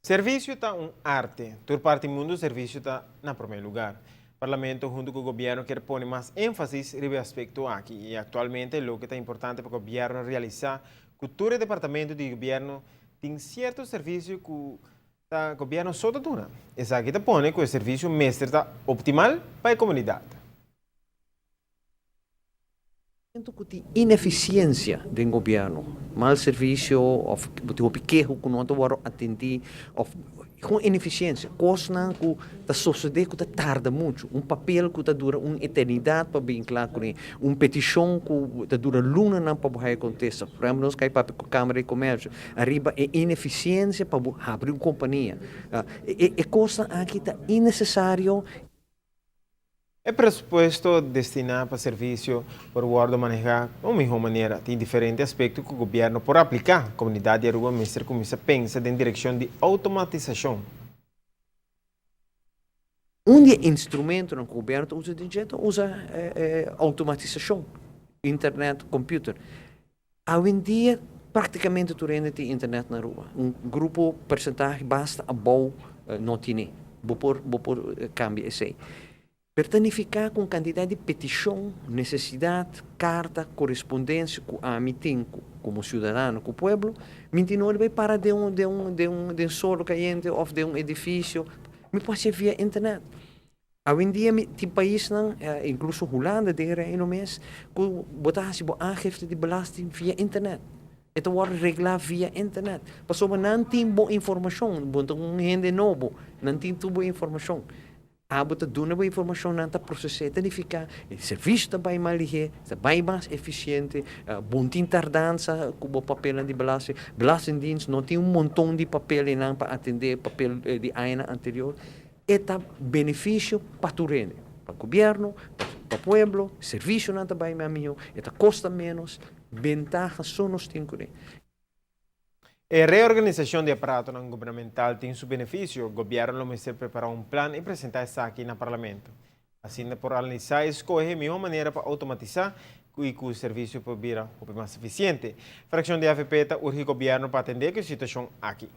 Serviço está arte. Toda parte do mundo, o serviço está na primeiro lugar. O Parlamento, junto com o governo, quer pôr mais ênfase nesse aspecto aqui. E atualmente, o que está importante para o governo realizar, que todo departamento do governo tem certo serviço que o governo só dura. Isso aqui está pondo que o serviço mestre está optimal para a comunidade. Que tem ineficiência do governo, mau serviço, ou o pequeno que não está atender, com ineficiência, coisa que a sociedade que tarda muito, papel que dura uma eternidade para bem claro, petição que dura luna para que aconteça. Por exemplo, nós caímos para a Câmara de Comércio, arriba é ineficiência para abrir uma companhia. É coisa aqui está innecessário. É pressuposto destinado para serviço para o guarda manejar de uma mesma maneira. Tem diferentes aspectos que o governo pode aplicar. A comunidade de rua mestre começa a pensar em direção de automatização. Instrumento no governo usa automatização, internet, computer. Hoje em dia, praticamente tu tem internet na rua. Grupo percentagem basta a bom não tem. Vou por cambio esse. Pertanificar com quantidade de petição, necessidade, carta, correspondência que a mim tenho como cidadão, com o povo, não vai para de um solo caiente ou de um edifício, me pode ser via internet. Hoje em dia, tem países, incluso Holanda, no mês, que botasse a aangifte de belasting via internet. Itu wordt regla via internet. Passou não tem boa informação, não gente novo, não tem boa informação. Abot doen boa informação não está processada, e fica o serviço também mais ligeiro, também mais eficiente, bom tem tardança com o papel de belastingdienst não tem montão de papel para atender papel de ano anterior. Eta benefício para o rende, para o governo, para o povo, serviço não também mais melhor, eta custa menos, ventajas só nós temos. A reorganização de aparato governamental tem seu benefício. O governo vai preparar um plano e apresentar isso aqui no parlamento. Assim, por analisar e escolher a melhor maneira para automatizar e que o serviço possa vir mais eficiente. A fração de AFP urge o governo para atender a situação aqui.